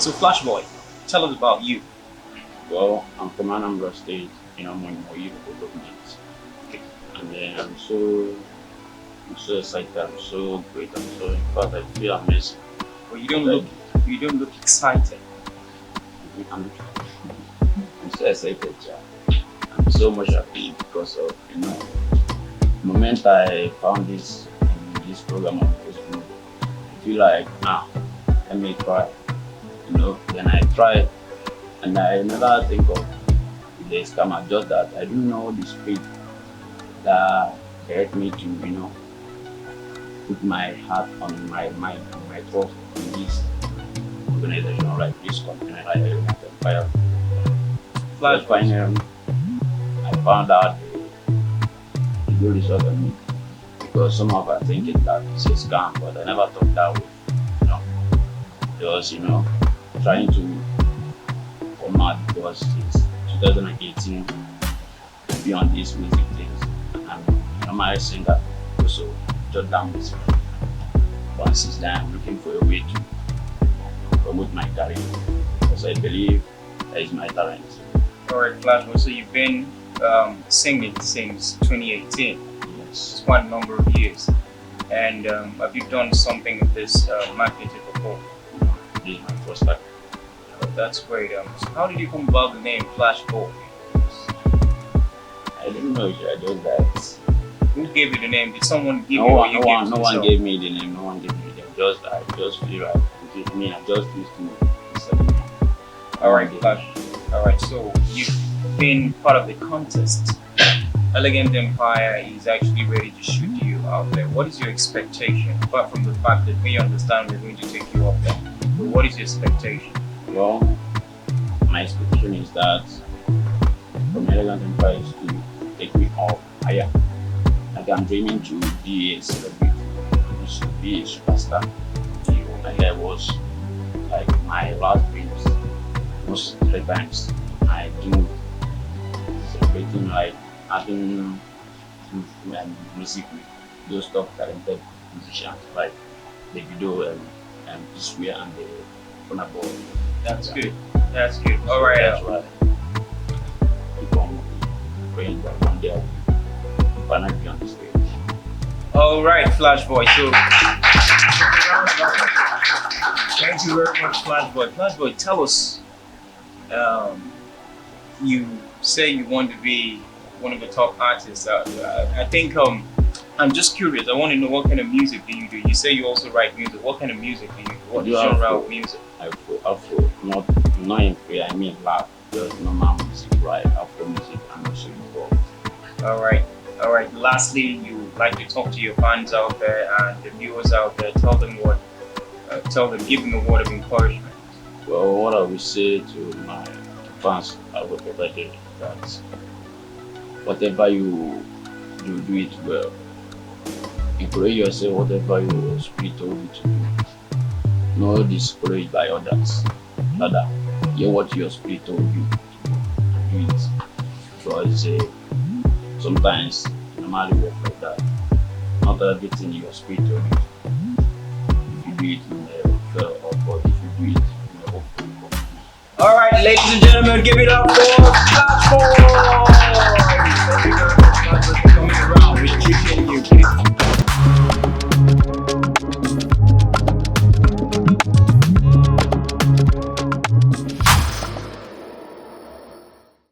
So Flashboy, tell us about you. Well, I'm from Anambra State, Moyo government. And then I'm so excited, I'm so great, in fact I feel amazing. But you don't look excited. I'm, I'm so excited, yeah. I'm so much happy because of, the moment I found this program on Facebook, I feel like, let me try. Then I tried and I never think of the scammer, just that I didn't know the spirit that helped me to, put my heart on my mind and my trust in this organization, like this company, like Element Empire. First finally, I found out the good result on me because some of us thinking that it's a scam, but I never thought that way. Just trying to come out because it's 2018 to be on these music things. And I'm a normal singer, also jot down music. But since then, I'm looking for a way to promote my career because I believe that is my talent. Alright, Flashboy, so you've been singing since 2018. Yes. It's quite a number of years. And have you done something of this magnitude before? This is my first time. Oh, that's great. So how did you come about the name Flashboy? I didn't know if I just that. Who gave you the name? Did someone give you No or you gave it one yourself? gave me the name. No one gave me the name. I just feel like with me. I just used to. Alright, Flash. Alright, so you've been part of the contest. Elegant Empire is actually ready to shoot you out there. What is your expectation? Apart from the fact that we understand we're going to take you up there. But what is your expectation? Well, my expectation is that from Elegant Empire is to take me up higher. Like I'm dreaming to be a celebrity, to be a superstar. Like I was like my last dreams. Most 3 times I do celebrating like having music with those top talented musicians like the video and this way and the Phonable. That's good. That's good. Alright. That's why keep on praying that one day I'll finally be on the stage. Alright, Flashboy. So thank you very much, Flashboy. Flashboy, tell us. You say you want to be one of the top artists. I think I'm just curious. I want to know what kind of music do you do? You say you also write music. What kind of music do you do? What genre of music? Afro, not in free, I mean rap, just normal music, right? Afro music and also involved. Alright. Lastly, you like to talk to your fans out there and the viewers out there. Tell them, give them a word of encouragement. Well, what I will say to my fans whatever day that whatever you do it well. Encourage yourself, whatever your spirit told you to do. Not discouraged by others. Rather, hear what your spirit told you to do it. Because sometimes normally work like that. Not everything your spirit told you. If you do it, you may fail, or if you do it, you may hope. Alright, ladies and gentlemen, give it up for Flashboy!